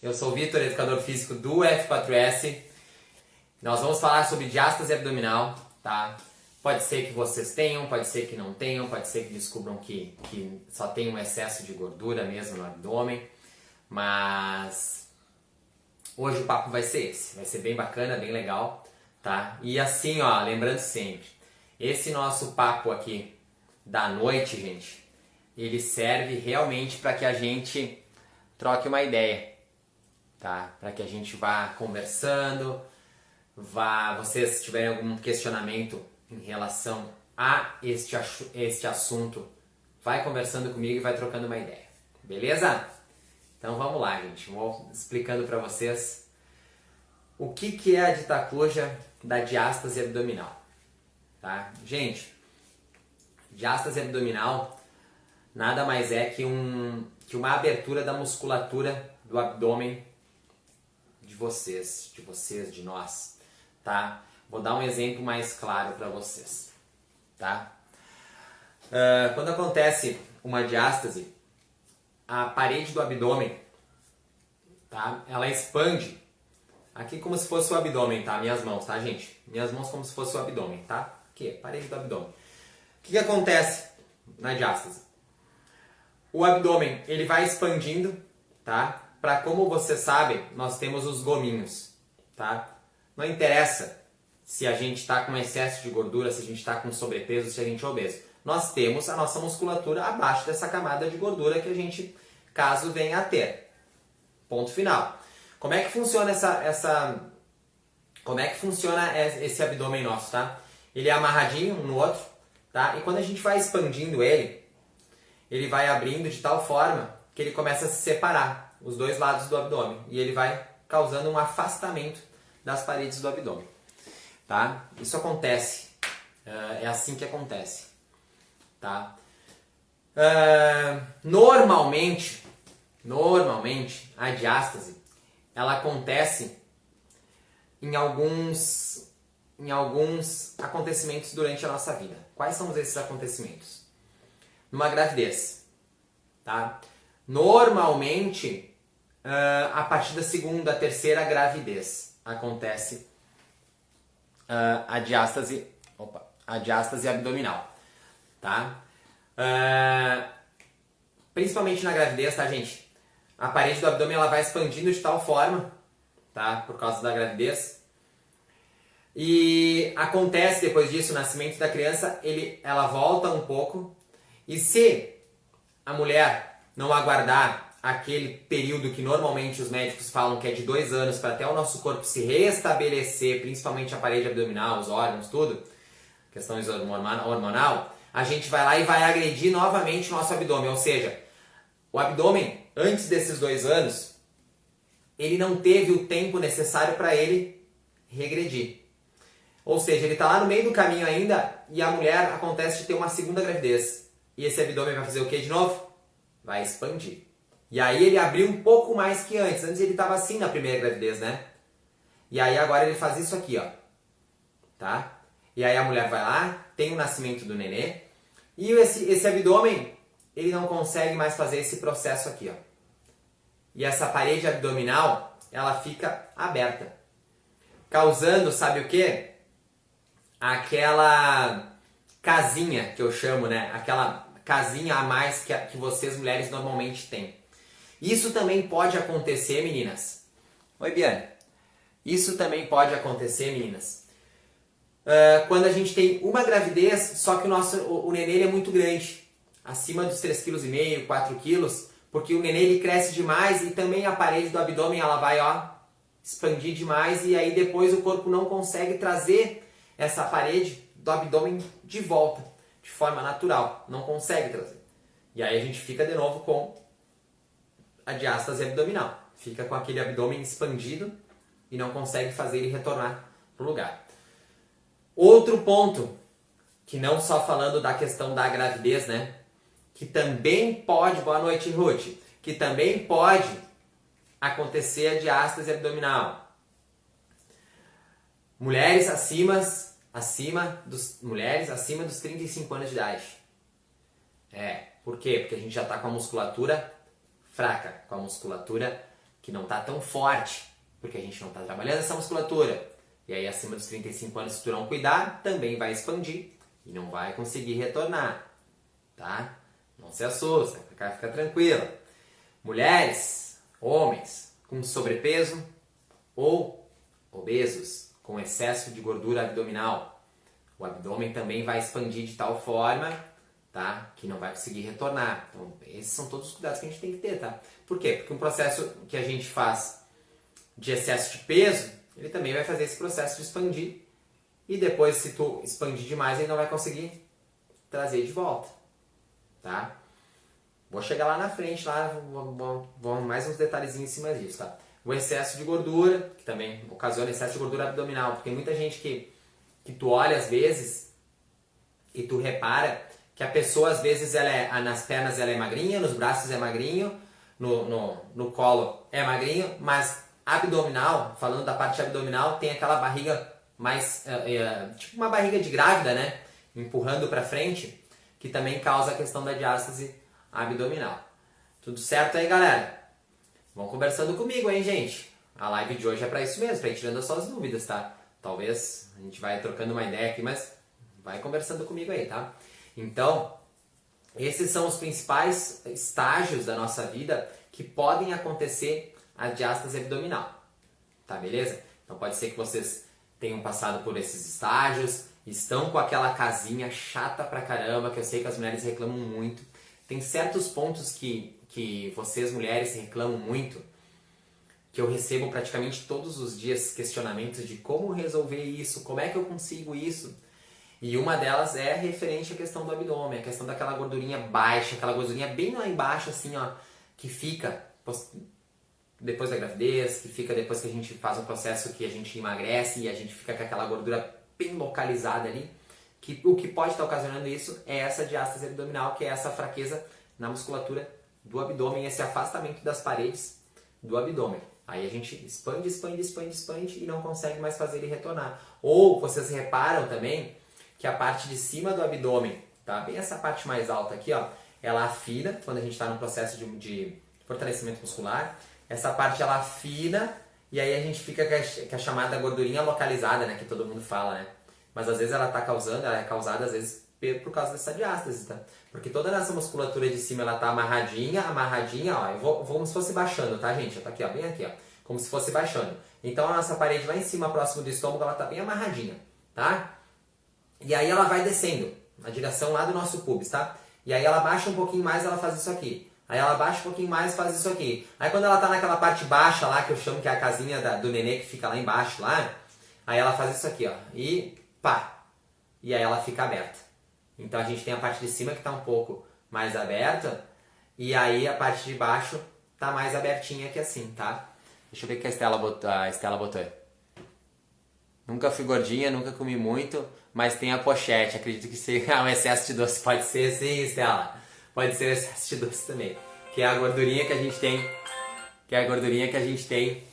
Eu sou o Vitor, educador físico do F4S. Nós vamos falar sobre diástase abdominal, tá? Pode ser que vocês tenham, pode ser que não tenham, pode ser que descubram que só tem um excesso de gordura mesmo no abdômen, mas hoje o papo vai ser esse, vai ser bem bacana, bem legal, tá? E assim, ó, lembrando sempre, esse nosso papo aqui da noite, gente, ele serve realmente para que a gente troque uma ideia, tá? Para que a gente vá conversando, vocês tiverem algum questionamento em relação a este assunto, vai conversando comigo e vai trocando uma ideia, beleza? Então vamos lá, gente, vou explicando para vocês o que é a ditacuja da diástase abdominal, tá? Gente, diástase abdominal nada mais é que uma abertura da musculatura do abdômen de vocês, de nós, tá? Vou dar um exemplo mais claro para vocês, tá? Quando acontece uma diástase, a parede do abdômen, tá? Ela expande aqui como se fosse o abdômen, tá? Minhas mãos, tá, gente? Minhas mãos como se fosse o abdômen, tá? Aqui, parede do abdômen. O que acontece na diástase? O abdômen, ele vai expandindo, tá? Para, como vocês sabem, nós temos os gominhos, tá? Não interessa se a gente está com excesso de gordura, se a gente está com sobrepeso, se a gente é obeso. Nós temos a nossa musculatura abaixo dessa camada de gordura que a gente, caso venha a ter. Ponto final. Como é que funciona como é que funciona esse abdômen nosso, tá? Ele é amarradinho um no outro, tá? E quando a gente vai expandindo ele vai abrindo de tal forma que ele começa a se separar, os dois lados do abdômen, e ele vai causando um afastamento das paredes do abdômen, tá? Isso acontece, é assim que acontece, tá? Normalmente a diástase ela acontece em alguns acontecimentos durante a nossa vida. Quais são esses acontecimentos? Numa gravidez, tá? Normalmente, a partir da segunda, terceira gravidez acontece a diástase abdominal, tá? Principalmente na gravidez, tá, gente? A parede do abdômen ela vai expandindo de tal forma, tá? Por causa da gravidez. E acontece depois disso, o nascimento da criança, ela volta um pouco. E se a mulher não aguardar aquele período que normalmente os médicos falam que é de 2 anos para até o nosso corpo se restabelecer, principalmente a parede abdominal, os órgãos, tudo, questão hormonal, a gente vai lá e vai agredir novamente o nosso abdômen. Ou seja, o abdômen, antes desses 2 anos, ele não teve o tempo necessário para ele regredir. Ou seja, ele está lá no meio do caminho ainda e a mulher acontece de ter uma segunda gravidez. E esse abdômen vai fazer o que de novo? Vai expandir. E aí ele abriu um pouco mais que antes. Antes ele estava assim na primeira gravidez, né? E aí agora ele faz isso aqui, ó. Tá? E aí a mulher vai lá, tem o nascimento do nenê. E esse abdômen, ele não consegue mais fazer esse processo aqui, ó. E essa parede abdominal, ela fica aberta. Causando, sabe o quê? Aquela casinha que eu chamo, né? Aquela casinha a mais que vocês mulheres normalmente têm. Isso também pode acontecer, meninas. Oi, Biane. Isso também pode acontecer, meninas. Quando a gente tem uma gravidez, só que o nenê ele é muito grande. Acima dos 3,5 kg, 4 kg. Porque o nenê ele cresce demais e também a parede do abdômen ela vai, ó, expandir demais. E aí depois o corpo não consegue trazer essa parede do abdômen de volta, de forma natural, não consegue trazer. E aí a gente fica de novo com a diástase abdominal. Fica com aquele abdômen expandido e não consegue fazer ele retornar para o lugar. Outro ponto, que não só falando da questão da gravidez, né? Que também pode, boa noite, Ruth, que também pode acontecer a diástase abdominal. Mulheres acima dos 35 anos de idade. Por quê? Porque a gente já está com a musculatura fraca, com a musculatura que não está tão forte, porque a gente não está trabalhando essa musculatura. E aí acima dos 35 anos, se tu não cuidar, também vai expandir e não vai conseguir retornar, tá? Não se assusta, fica tranquila. Mulheres, homens com sobrepeso ou obesos, com excesso de gordura abdominal, o abdômen também vai expandir de tal forma, tá, que não vai conseguir retornar. Então, esses são todos os cuidados que a gente tem que ter, tá? Por quê? Porque um processo que a gente faz de excesso de peso, ele também vai fazer esse processo de expandir. E depois, se tu expandir demais, ele não vai conseguir trazer de volta, tá? Vou chegar lá na frente, lá vou mais uns detalhezinhos em cima disso, tá? O excesso de gordura, que também ocasiona excesso de gordura abdominal, porque tem muita gente que tu olha às vezes e tu repara que a pessoa às vezes nas pernas ela é magrinha, nos braços é magrinho, no colo é magrinho, mas abdominal, falando da parte abdominal, tem aquela barriga mais, tipo uma barriga de grávida, né? Empurrando pra frente, que também causa a questão da diástase abdominal. Tudo certo aí, galera? Vão conversando comigo, hein, gente? A live de hoje é pra isso mesmo, pra ir tirando as suas dúvidas, tá? Talvez a gente vai trocando uma ideia aqui, mas vai conversando comigo aí, tá? Então, esses são os principais estágios da nossa vida que podem acontecer a diástase abdominal, tá, beleza? Então pode ser que vocês tenham passado por esses estágios, estão com aquela casinha chata pra caramba, que eu sei que as mulheres reclamam muito. Tem certos pontos que vocês mulheres reclamam muito, que eu recebo praticamente todos os dias questionamentos de como resolver isso, como é que eu consigo isso. E uma delas é referente à questão do abdômen, a questão daquela gordurinha baixa, aquela gordurinha bem lá embaixo, assim, ó, que fica depois da gravidez, que fica depois que a gente faz um processo que a gente emagrece e a gente fica com aquela gordura bem localizada ali. Que o que pode estar ocasionando isso é essa diástase abdominal, que é essa fraqueza na musculatura do abdômen, esse afastamento das paredes do abdômen. Aí a gente expande e não consegue mais fazer ele retornar. Ou vocês reparam também que a parte de cima do abdômen, tá? Bem essa parte mais alta aqui, ó, ela afina quando a gente está no processo de fortalecimento muscular. Essa parte ela afina e aí a gente fica com a chamada gordurinha localizada, né? Que todo mundo fala, né? Mas às vezes ela é causada às vezes por causa dessa diástase, tá? Porque toda essa musculatura de cima ela tá amarradinha, ó. Eu vou como se fosse baixando, tá, gente? Tá aqui, ó, bem aqui, ó. Como se fosse baixando. Então a nossa parede lá em cima, próximo do estômago, ela tá bem amarradinha, tá? E aí ela vai descendo na direção lá do nosso pubis, tá? E aí ela baixa um pouquinho mais, ela faz isso aqui. Aí ela baixa um pouquinho mais e faz isso aqui. Aí quando ela tá naquela parte baixa lá, que eu chamo que é a casinha do nenê que fica lá embaixo, lá, aí ela faz isso aqui, ó. E pá! E aí ela fica aberta. Então a gente tem a parte de cima que está um pouco mais aberta e aí a parte de baixo tá mais abertinha aqui assim, tá? Deixa eu ver o que a Estela botou aí. Nunca fui gordinha, nunca comi muito, mas tem a pochete. Acredito que seja um excesso de doce. Pode ser sim, Estela. Pode ser excesso de doce também. Que é a gordurinha que a gente tem.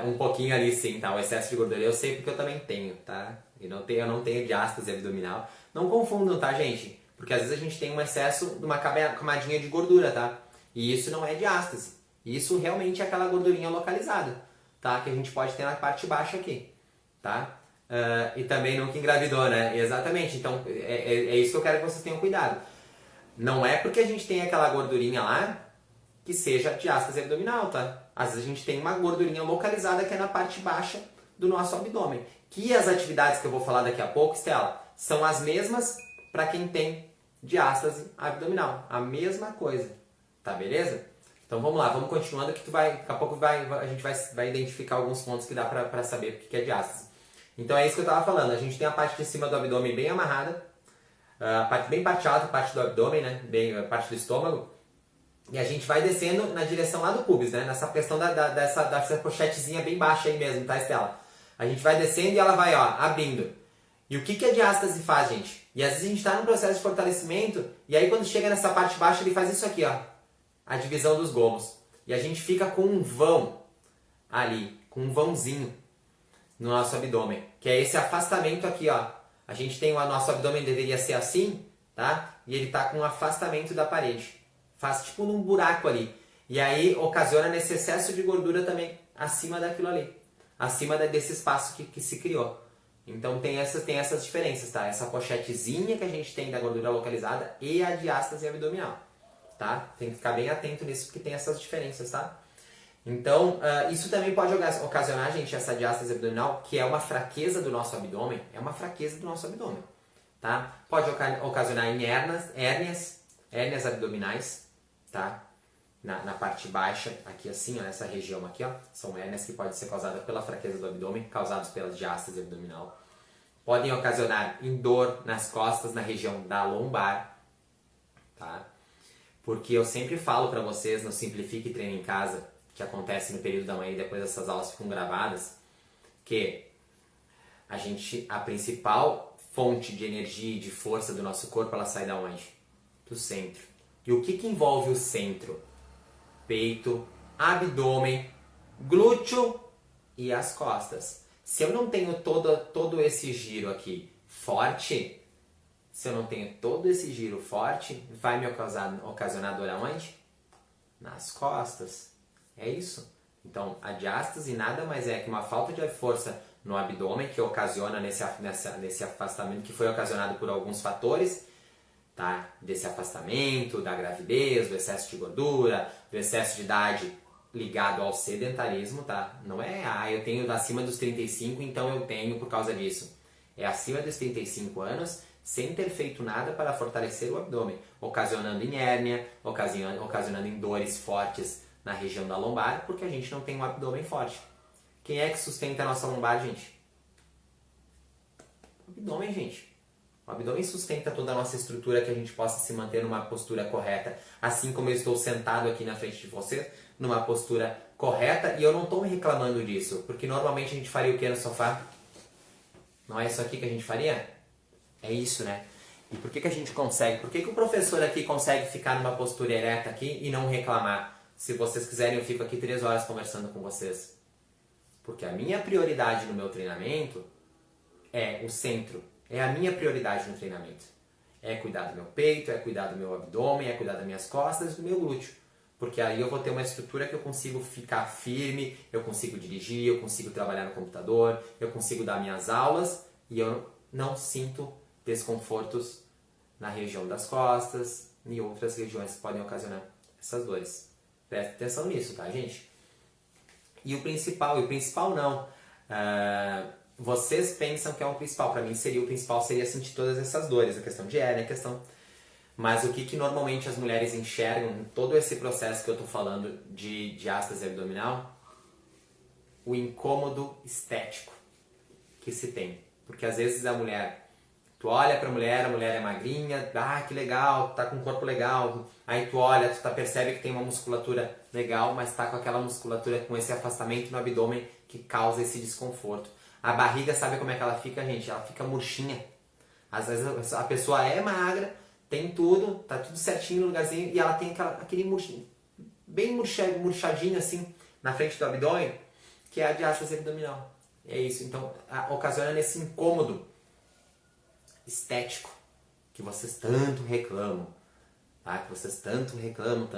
Um pouquinho ali sim, tá? O excesso de gordura. Eu sei porque eu também tenho, tá? Eu não tenho diástase abdominal. Não confundam, tá, gente? Porque às vezes a gente tem um excesso de uma camadinha de gordura, tá? E isso não é diástase. Isso realmente é aquela gordurinha localizada, tá? Que a gente pode ter na parte baixa aqui, tá? E também nunca engravidou, né? Exatamente. Então, é isso que eu quero que vocês tenham cuidado. Não é porque a gente tem aquela gordurinha lá que seja diástase abdominal, tá? Às vezes a gente tem uma gordurinha localizada que é na parte baixa do nosso abdômen. Que as atividades que eu vou falar daqui a pouco, Estela, são as mesmas para quem tem diástase abdominal. A mesma coisa, tá beleza? Então vamos lá, vamos continuando que daqui a pouco a gente vai identificar alguns pontos que dá para saber o que é diástase. Então é isso que eu estava falando, a gente tem a parte de cima do abdômen bem amarrada, a parte bem parte alta, a parte do abdômen, né? A parte do estômago, e a gente vai descendo na direção lá do pubis, né? Nessa questão dessa pochetezinha bem baixa aí mesmo, tá, Estela? A gente vai descendo e ela vai, ó, abrindo. E o que a diástase faz, gente? E às vezes a gente está num processo de fortalecimento, e aí quando chega nessa parte baixa ele faz isso aqui, ó. A divisão dos gomos. E a gente fica com um vão ali, com um vãozinho no nosso abdômen. Que é esse afastamento aqui, ó. A gente tem o nosso abdômen deveria ser assim, tá? E ele tá com um afastamento da parede. Faz tipo num buraco ali. E aí ocasiona nesse excesso de gordura também acima daquilo ali, acima desse espaço que se criou. Então tem essas diferenças, tá? Essa pochetezinha que a gente tem da gordura localizada e a diástase abdominal, tá? Tem que ficar bem atento nisso porque tem essas diferenças, tá? Então, isso também pode ocasionar, gente, essa diástase abdominal, que é uma fraqueza do nosso abdômen, tá? Pode ocasionar em hérnias abdominais, tá? Na parte baixa, aqui assim, ó, nessa região aqui, ó, são hérnias que podem ser causadas pela fraqueza do abdômen, causadas pela diástase abdominal. Podem ocasionar em dor nas costas, na região da lombar, tá? Porque eu sempre falo para vocês no Simplifique Treino em Casa, que acontece no período da manhã e depois essas aulas ficam gravadas, que a principal fonte de energia e de força do nosso corpo, ela sai da onde? Do centro. E o que envolve o centro? Peito, abdômen, glúteo e as costas. Se eu não tenho todo esse giro aqui forte, vai me ocasionar dor aonde? Nas costas. É isso. Então, a diástase nada mais é que uma falta de força no abdômen que ocasiona nesse afastamento, que foi ocasionado por alguns fatores, tá? Desse afastamento, da gravidez, do excesso de gordura, do excesso de idade ligado ao sedentarismo, tá? Não é, eu tenho acima dos 35, então eu tenho por causa disso. É acima dos 35 anos, sem ter feito nada para fortalecer o abdômen, ocasionando em hérnia, ocasionando em dores fortes na região da lombar, porque a gente não tem um abdômen forte. Quem é que sustenta a nossa lombar, gente? O abdômen, gente. O abdômen sustenta toda a nossa estrutura que a gente possa se manter numa postura correta, assim como eu estou sentado aqui na frente de você, numa postura correta, e eu não estou me reclamando disso, porque normalmente a gente faria o que no sofá? Não é isso aqui que a gente faria? É isso, né? E por que a gente consegue? Por que o professor aqui consegue ficar numa postura ereta aqui e não reclamar? Se vocês quiserem, eu fico aqui 3 horas conversando com vocês. Porque a minha prioridade no meu treinamento é o centro. É a minha prioridade no treinamento. É cuidar do meu peito, é cuidar do meu abdômen, é cuidar das minhas costas e do meu glúteo. Porque aí eu vou ter uma estrutura que eu consigo ficar firme, eu consigo dirigir, eu consigo trabalhar no computador, eu consigo dar minhas aulas e eu não sinto desconfortos na região das costas e outras regiões que podem ocasionar essas dores. Presta atenção nisso, tá, gente? E o principal não. Vocês pensam que é o principal. Para mim, o principal seria sentir todas essas dores. A questão de hérnia, a questão... Mas o que normalmente as mulheres enxergam em todo esse processo que eu tô falando de diástase abdominal? O incômodo estético que se tem. Porque às vezes a mulher... Tu olha pra mulher, a mulher é magrinha, que legal, tá com um corpo legal. Aí tu olha, percebe que tem uma musculatura legal, mas tá com aquela musculatura, com esse afastamento no abdômen que causa esse desconforto. A barriga, sabe como é que ela fica, gente? Ela fica murchinha. Às vezes a pessoa é magra, tem tudo, tá tudo certinho no lugarzinho, e ela tem aquele murchinho, bem murchadinho assim, na frente do abdômen, que é a diástase abdominal. É isso, então ocasiona nesse incômodo estético que vocês tanto reclamam, tá? Que vocês tanto reclamam,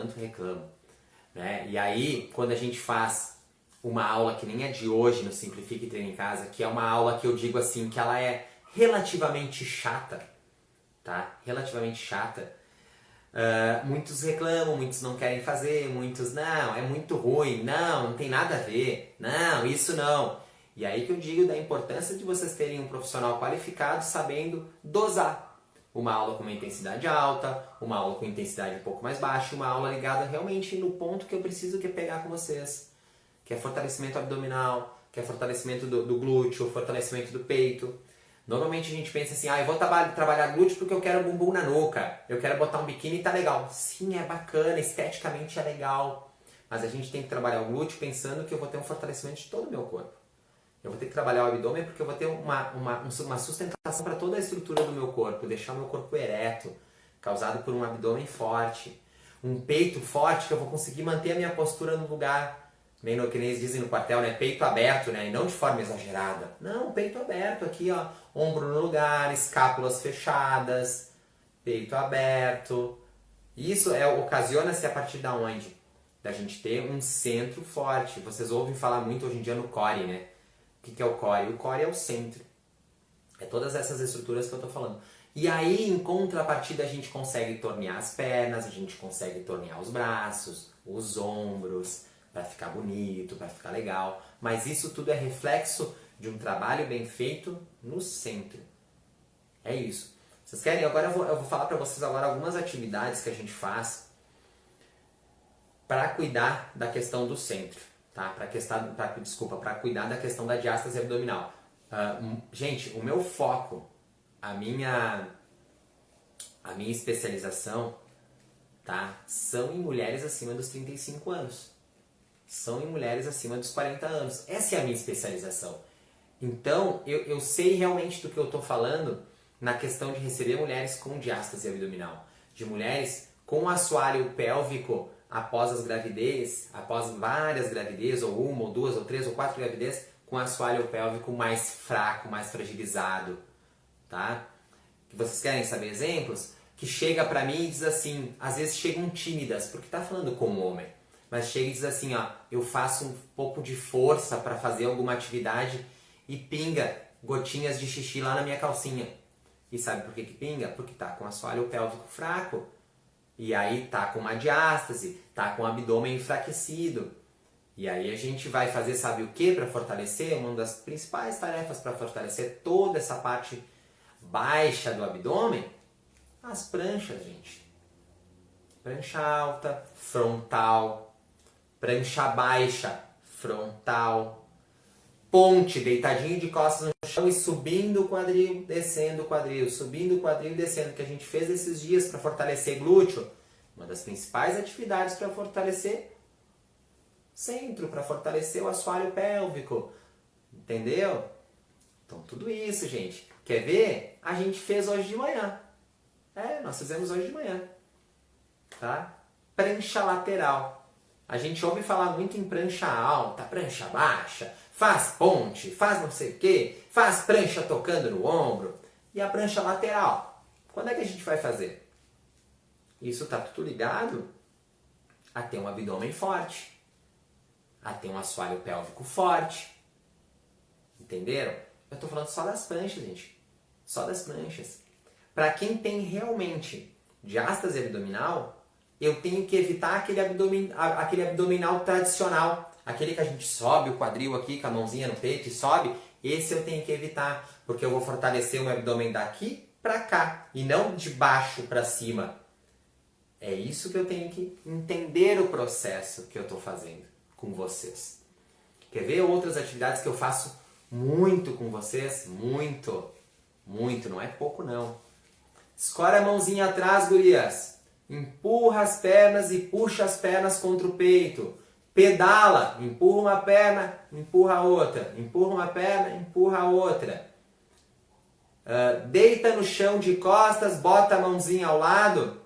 né? E aí, quando a gente faz uma aula que nem a de hoje no Simplifique Treino em Casa, que é uma aula que eu digo assim, que ela é relativamente chata, tá? Relativamente chata. Muitos reclamam, muitos não querem fazer, muitos, não, é muito ruim, não tem nada a ver, não, isso não. E aí que eu digo da importância de vocês terem um profissional qualificado sabendo dosar. Uma aula com uma intensidade alta, uma aula com intensidade um pouco mais baixa, uma aula ligada realmente no ponto que eu preciso pegar com vocês. Que é fortalecimento abdominal, que é fortalecimento do glúteo, fortalecimento do peito. Normalmente a gente pensa assim, eu vou trabalhar glúteo porque eu quero bumbum na nuca, eu quero botar um biquíni e tá legal. Sim, é bacana, esteticamente é legal. Mas a gente tem que trabalhar o glúteo pensando que eu vou ter um fortalecimento de todo o meu corpo. Eu vou ter que trabalhar o abdômen porque eu vou ter uma sustentação para toda a estrutura do meu corpo, deixar o meu corpo ereto, causado por um abdômen forte. Um peito forte que eu vou conseguir manter a minha postura no lugar. Que nem eles dizem no quartel, né? Peito aberto, né? E não de forma exagerada. Não, peito aberto aqui, ó. Ombro no lugar, escápulas fechadas, peito aberto. Isso ocasiona-se a partir da onde? da gente ter um centro forte. Vocês ouvem falar muito hoje em dia no core, né? O que é o core? O core é o centro. É todas essas estruturas que eu estou falando. E aí, em contrapartida, a gente consegue tornear as pernas, a gente consegue tornear os braços, os ombros, para ficar bonito, para ficar legal. Mas isso tudo é reflexo de um trabalho bem feito no centro. É isso. Vocês querem? Agora eu vou falar para vocês agora algumas atividades que a gente faz para cuidar da questão do centro, tá? Para cuidar da questão da diástase abdominal. Gente, o meu foco, a minha especialização, tá? São em mulheres acima dos 35 anos. São em mulheres acima dos 40 anos. Essa é a minha especialização. Então, eu sei realmente do que eu estou falando na questão de receber mulheres com diástase abdominal. De mulheres com assoalho pélvico após as gravidez, após várias gravidez, ou uma, ou duas, ou três, ou quatro gravidez, com assoalho pélvico mais fraco, mais fragilizado, tá? Vocês querem saber exemplos? Que chega pra mim e diz assim, às vezes chegam tímidas, porque tá falando como homem, mas chega e diz assim, ó, eu faço um pouco de força para fazer alguma atividade e pinga gotinhas de xixi lá na minha calcinha. E sabe por que pinga? Porque tá com assoalho pélvico fraco. E aí tá com uma diástase, tá com o abdômen enfraquecido. E aí a gente vai fazer, sabe o que para fortalecer? Uma das principais tarefas para fortalecer toda essa parte baixa do abdômen, as pranchas, gente. Prancha alta, frontal. Prancha baixa, frontal. Ponte, deitadinho de costas no chão e subindo o quadril, descendo o quadril, subindo o quadril e descendo, que a gente fez esses dias para fortalecer glúteo. Uma das principais atividades para fortalecer centro, para fortalecer o assoalho pélvico. Entendeu? Então tudo isso, gente. Quer ver? A gente fez hoje de manhã. Nós fizemos hoje de manhã. Tá? Prancha lateral. A gente ouve falar muito em prancha alta, prancha baixa, faz ponte, faz não sei o que, faz prancha tocando no ombro. E a prancha lateral? Quando é que a gente vai fazer? Isso está tudo ligado a ter um abdômen forte, a ter um assoalho pélvico forte. Entenderam? Eu estou falando só das pranchas, gente. Só das pranchas. Para quem tem realmente diástase abdominal, eu tenho que evitar aquele abdominal tradicional. Aquele que a gente sobe o quadril aqui com a mãozinha no peito e sobe. Esse eu tenho que evitar, porque eu vou fortalecer o meu abdômen daqui para cá e não de baixo para cima. É isso que eu tenho que entender o processo que eu estou fazendo com vocês. Quer ver outras atividades que eu faço muito com vocês? Muito, muito, não é pouco não. Escora a mãozinha atrás, gurias. Empurra as pernas e puxa as pernas contra o peito. Pedala, empurra uma perna, empurra a outra. Empurra uma perna, empurra a outra. Deita no chão de costas, bota a mãozinha ao lado.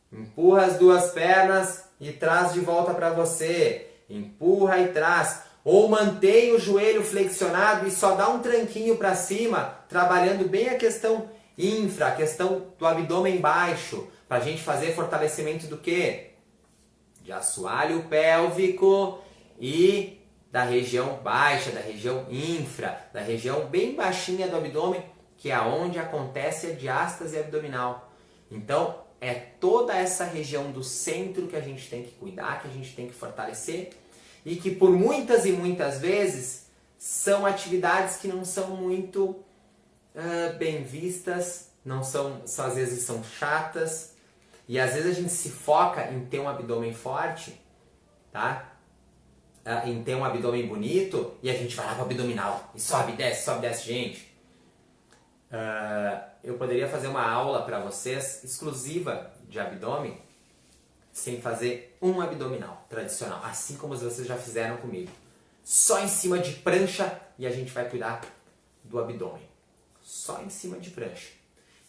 Empurra as duas pernas e traz de volta para você. Empurra e traz. Ou mantém o joelho flexionado e só dá um tranquinho para cima, trabalhando bem a questão infra, a questão do abdômen baixo, para a gente fazer fortalecimento do quê? De assoalho pélvico e da região baixa, da região infra, da região bem baixinha do abdômen, que é onde acontece a diástase abdominal. Então, é toda essa região do centro que a gente tem que cuidar, que a gente tem que fortalecer, e que por muitas e muitas vezes são atividades que não são muito bem vistas, não são, às vezes são chatas, e às vezes a gente se foca em ter um abdômen forte, tá? Em ter um abdômen bonito, e a gente vai lá para o abdominal, e sobe, desce, gente. Eu poderia fazer uma aula para vocês exclusiva de abdômen, sem fazer um abdominal tradicional, assim como vocês já fizeram comigo. Só em cima de prancha e a gente vai cuidar do abdômen. Só em cima de prancha.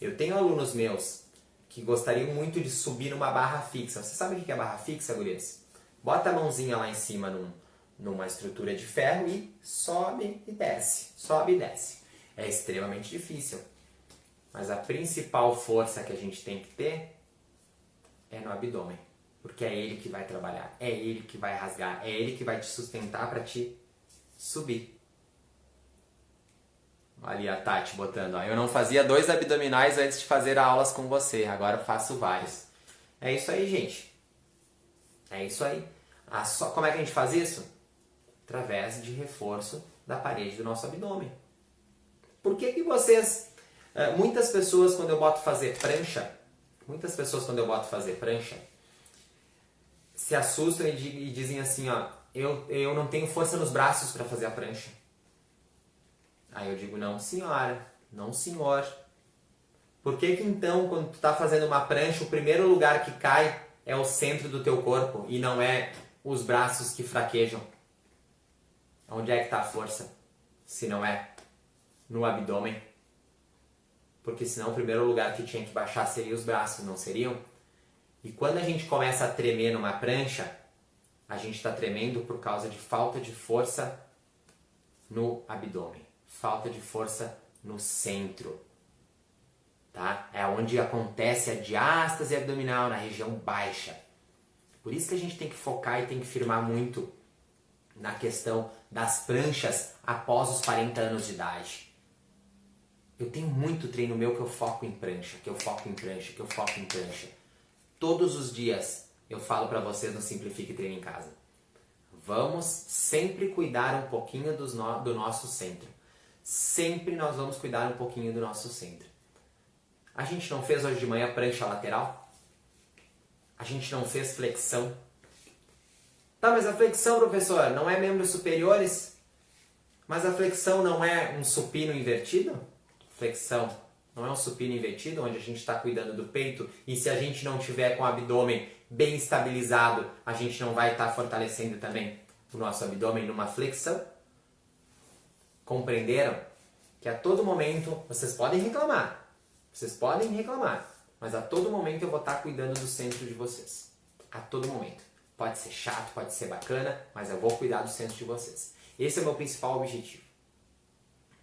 Eu tenho alunos meus que gostariam muito de subir numa barra fixa. Você sabe o que é barra fixa, gurias? Bota a mãozinha lá em cima numa estrutura de ferro e sobe e desce. Sobe e desce. É extremamente difícil. Mas a principal força que a gente tem que ter é no abdômen. Porque é ele que vai trabalhar, é ele que vai rasgar, é ele que vai te sustentar para te subir. Ali a Tati botando, ó, eu não fazia 2 abdominais antes de fazer aulas com você, agora eu faço vários. É isso aí, gente. É isso aí. Como é que a gente faz isso? Através de reforço da parede do nosso abdômen. Por que vocês... muitas pessoas quando eu boto fazer prancha, se assustam e dizem assim, ó, eu não tenho força nos braços para fazer a prancha. Aí eu digo, não senhora, não senhor. Por que então, quando tu está fazendo uma prancha, o primeiro lugar que cai é o centro do teu corpo e não é os braços que fraquejam? Onde é que está a força? Se não é no abdômen. Porque senão o primeiro lugar que tinha que baixar seria os braços, não seriam? E quando a gente começa a tremer numa prancha, a gente está tremendo por causa de falta de força no abdômen. Falta de força no centro. Tá? É onde acontece a diástase abdominal, na região baixa. Por isso que a gente tem que focar e tem que firmar muito na questão das pranchas após os 40 anos de idade. Eu tenho muito treino meu que eu foco em prancha, Todos os dias eu falo para vocês no Simplifique Treino em Casa. Vamos sempre cuidar um pouquinho do nosso centro. Sempre nós vamos cuidar um pouquinho do nosso centro. A gente não fez hoje de manhã prancha lateral? A gente não fez flexão? Tá, mas a flexão, professor, não é membros superiores? Mas a flexão não é um supino invertido? Flexão não é um supino invertido, onde a gente está cuidando do peito e se a gente não tiver com o abdômen bem estabilizado, a gente não vai estar fortalecendo também o nosso abdômen numa flexão? Compreenderam? Que a todo momento, vocês podem reclamar, mas a todo momento eu vou estar cuidando do centro de vocês. A todo momento. Pode ser chato, pode ser bacana, mas eu vou cuidar do centro de vocês. Esse é o meu principal objetivo.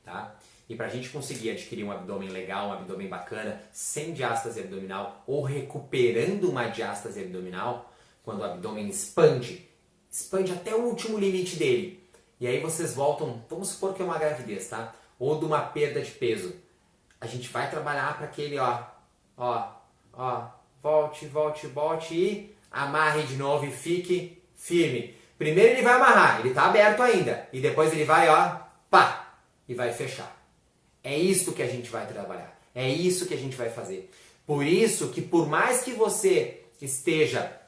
Tá? E para a gente conseguir adquirir um abdômen legal, um abdômen bacana, sem diástase abdominal ou recuperando uma diástase abdominal, quando o abdômen expande até o último limite dele. E aí vocês voltam, vamos supor que é uma gravidez, tá? Ou de uma perda de peso. A gente vai trabalhar para aquele, volte e amarre de novo e fique firme. Primeiro ele vai amarrar, ele está aberto ainda. E depois ele vai, e vai fechar. É isso que a gente vai trabalhar. É isso que a gente vai fazer. Por isso que por mais que você esteja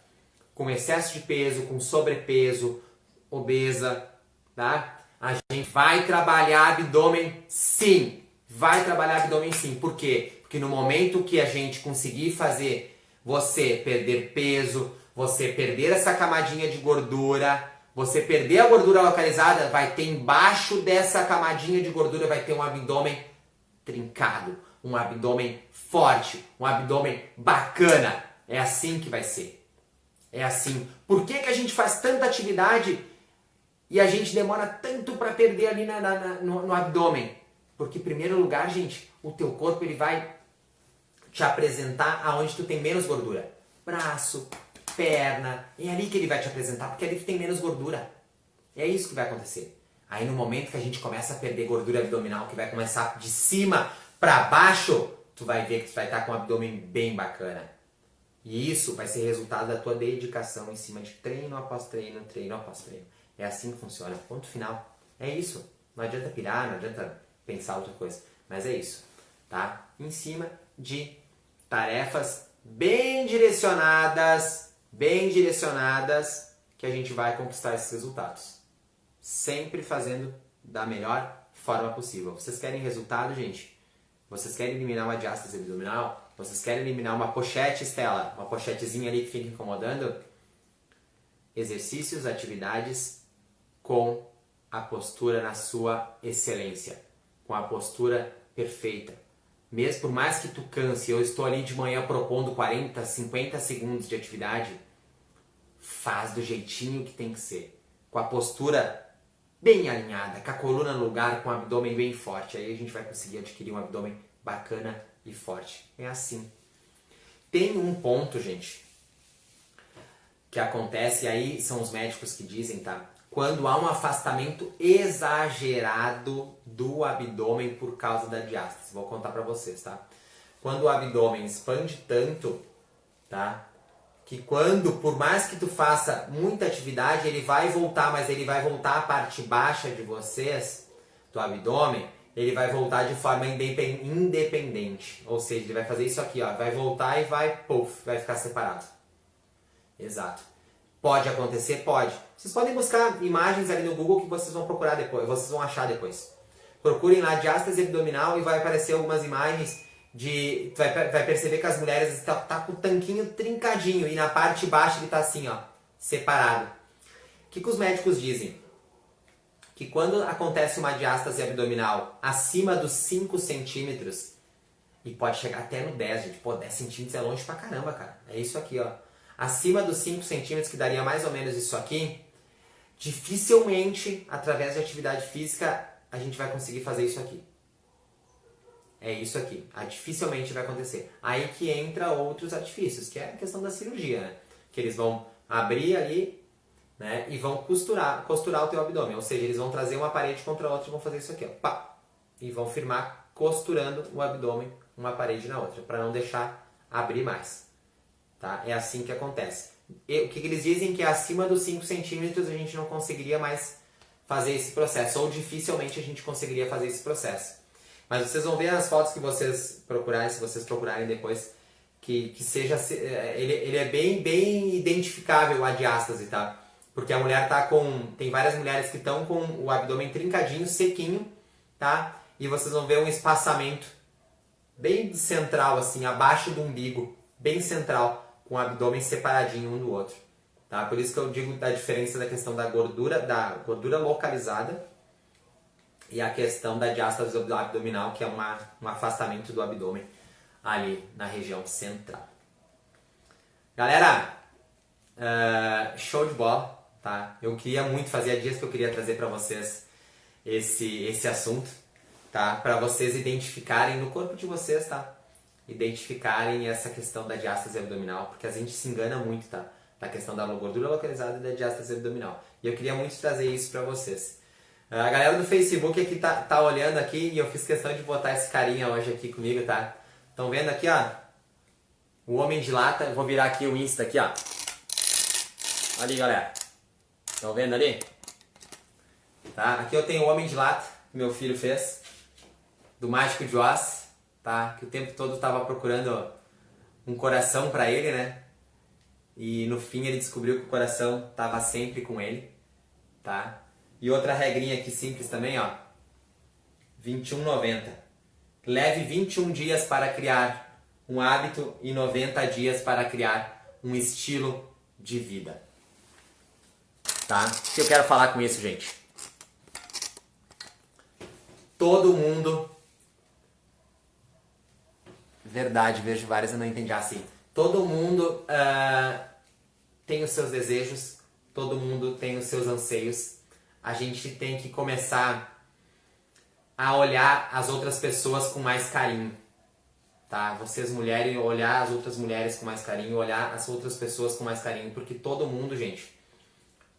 com excesso de peso, com sobrepeso, obesa, tá? A gente vai trabalhar abdômen sim. Por quê? Porque no momento que a gente conseguir fazer você perder peso, você perder essa camadinha de gordura, você perder a gordura localizada, vai ter embaixo dessa camadinha de gordura, vai ter um abdômen trincado, um abdômen forte, um abdômen bacana. É assim que vai ser. É assim. Por que a gente faz tanta atividade e a gente demora tanto para perder ali no abdômen? Porque, em primeiro lugar, gente, o teu corpo ele vai te apresentar aonde tu tem menos gordura. Braço, perna, é ali que ele vai te apresentar, porque ali tu tem menos gordura. É isso que vai acontecer. Aí no momento que a gente começa a perder gordura abdominal, que vai começar de cima para baixo, tu vai ver que tu vai estar com um abdômen bem bacana. E isso vai ser resultado da tua dedicação em cima de treino após treino, treino após treino. É assim que funciona. Ponto final. É isso. Não adianta pirar, não adianta pensar outra coisa. Mas é isso. Tá? Em cima de tarefas bem direcionadas, que a gente vai conquistar esses resultados. Sempre fazendo da melhor forma possível. Vocês querem resultado, gente? Vocês querem eliminar uma diástase abdominal? Vocês querem eliminar uma pochete, Estela? Uma pochetezinha ali que fica incomodando? Exercícios, atividades com a postura na sua excelência. Com a postura perfeita. Mesmo por mais que tu canse, eu estou ali de manhã propondo 40, 50 segundos de atividade, faz do jeitinho que tem que ser. Com a postura bem alinhada, com a coluna no lugar, com o abdômen bem forte. Aí a gente vai conseguir adquirir um abdômen bacana e forte. É assim. Tem um ponto, gente. que acontece, e aí são os médicos que dizem, tá? Quando há um afastamento exagerado do abdômen por causa da diástase. Vou contar pra vocês, tá? Quando o abdômen expande tanto, tá? Que quando, por mais que tu faça muita atividade, ele vai voltar, mas ele vai voltar a parte baixa de vocês, do abdômen, ele vai voltar de forma independente. Ou seja, ele vai fazer isso aqui, ó, vai voltar e vai ficar separado. Exato. Pode acontecer? Pode. Vocês podem buscar imagens ali no Google que vocês vão procurar depois, vocês vão achar depois. Procurem lá diástase abdominal e vai aparecer algumas imagens de... Tu vai perceber que as mulheres tá com o tanquinho trincadinho e na parte baixa ele tá assim, ó, separado. O que os médicos dizem? Que quando acontece uma diástase abdominal acima dos 5 centímetros, e pode chegar até no 10, gente, pô, 10 centímetros é longe pra caramba, cara. É isso aqui, ó. Acima dos 5 centímetros, que daria mais ou menos isso aqui, dificilmente, através de atividade física, a gente vai conseguir fazer isso aqui. É isso aqui. Dificilmente vai acontecer. Aí que entra outros artifícios, que é a questão da cirurgia, né? Que eles vão abrir ali, né? E vão costurar o teu abdômen. Ou seja, eles vão trazer uma parede contra a outra e vão fazer isso aqui, ó. Pá! E vão firmar costurando o abdômen uma parede na outra, para não deixar abrir mais. Tá? É assim que acontece. E o que eles dizem que acima dos 5 centímetros a gente não conseguiria mais fazer esse processo, ou dificilmente a gente conseguiria fazer esse processo. Mas vocês vão ver nas fotos que vocês procurarem, se vocês procurarem depois, que seja, ele é bem identificável a diástase, tá? Porque a mulher tá tem várias mulheres que estão com o abdômen trincadinho, sequinho, tá? E vocês vão ver um espaçamento bem central, assim, abaixo do umbigo, bem central, com o abdômen separadinho um do outro. Tá? Por isso que eu digo da diferença da questão da gordura localizada e a questão da diástase abdominal, que é um afastamento do abdômen ali na região central. Galera, show de bola, tá? Eu queria muito, fazia dias que eu queria trazer para vocês esse assunto, tá? Para vocês identificarem no corpo de vocês, tá? Identificarem essa questão da diástase abdominal, porque a gente se engana muito, tá? Da questão da gordura localizada e da diástase abdominal. E eu queria muito trazer isso para vocês. A galera do Facebook aqui tá olhando aqui e eu fiz questão de botar esse carinha hoje aqui comigo, tá? Estão vendo aqui, ó? O homem de lata. Eu vou virar aqui o Insta aqui, ó. Ali, galera. Estão vendo ali? Tá? Aqui eu tenho o homem de lata que meu filho fez, do Mágico de Oz, tá? Que o tempo todo tava procurando um coração para ele, né? E no fim ele descobriu que o coração tava sempre com ele, tá? E outra regrinha aqui simples também, ó. 21,90. Leve 21 dias para criar um hábito e 90 dias para criar um estilo de vida. Tá? O que eu quero falar com isso, gente? Todo mundo... Verdade, vejo várias, eu não entendi assim. Todo mundo tem os seus desejos, todo mundo tem os seus anseios. A gente tem que começar a olhar as outras pessoas com mais carinho, tá? Vocês mulheres, olhar as outras mulheres com mais carinho, olhar as outras pessoas com mais carinho, porque todo mundo, gente,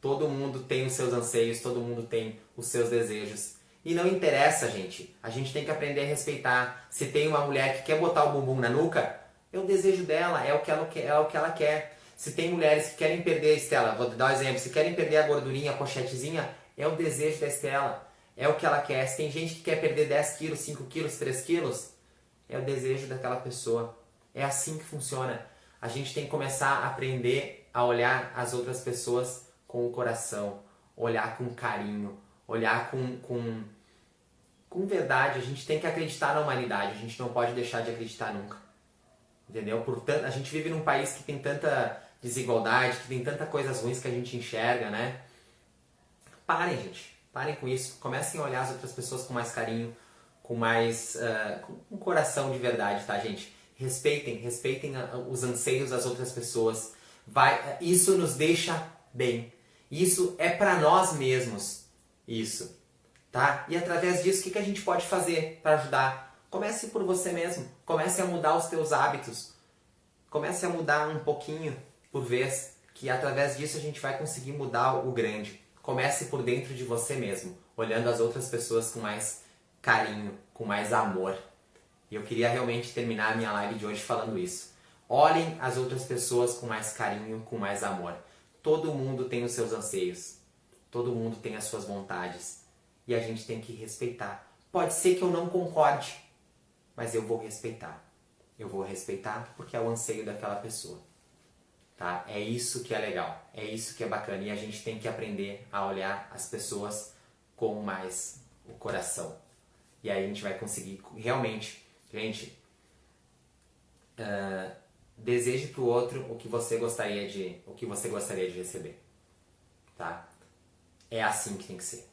todo mundo tem os seus anseios, todo mundo tem os seus desejos. E não interessa, gente, a gente tem que aprender a respeitar. Se tem uma mulher que quer botar o bumbum na nuca, é o desejo dela, é o que ela quer. Se tem mulheres que querem perder, Estela, vou dar um exemplo, se querem perder a gordurinha, a pochetezinha, é o desejo da Estela, é o que ela quer. Se tem gente que quer perder 10 quilos, 5 quilos, 3 quilos, é o desejo daquela pessoa. É assim que funciona. A gente tem que começar a aprender a olhar as outras pessoas com o coração, olhar com carinho, olhar com verdade. A gente tem que acreditar na humanidade, a gente não pode deixar de acreditar nunca. Entendeu? Portanto, a gente vive num país que tem tanta desigualdade, que tem tantas coisas ruins que a gente enxerga, né? Parem, gente. Parem com isso. Comecem a olhar as outras pessoas com mais carinho, com mais... com um coração de verdade, tá, gente? Respeitem os anseios das outras pessoas. Isso nos deixa bem. Isso é pra nós mesmos. Isso. Tá? E através disso, o que a gente pode fazer para ajudar? Comece por você mesmo. Comece a mudar os teus hábitos. Comece a mudar um pouquinho por vez. que através disso a gente vai conseguir mudar o grande. Comece por dentro de você mesmo, olhando as outras pessoas com mais carinho, com mais amor. E eu queria realmente terminar a minha live de hoje falando isso. Olhem as outras pessoas com mais carinho, com mais amor. Todo mundo tem os seus anseios. Todo mundo tem as suas vontades. E a gente tem que respeitar. Pode ser que eu não concorde, mas eu vou respeitar. Eu vou respeitar porque é o anseio daquela pessoa. Tá? É isso que é legal. É isso que é bacana. E a gente tem que aprender a olhar as pessoas com mais o coração. E aí a gente vai conseguir realmente... Gente, deseje para o outro o que você gostaria de receber, tá? É assim que tem que ser.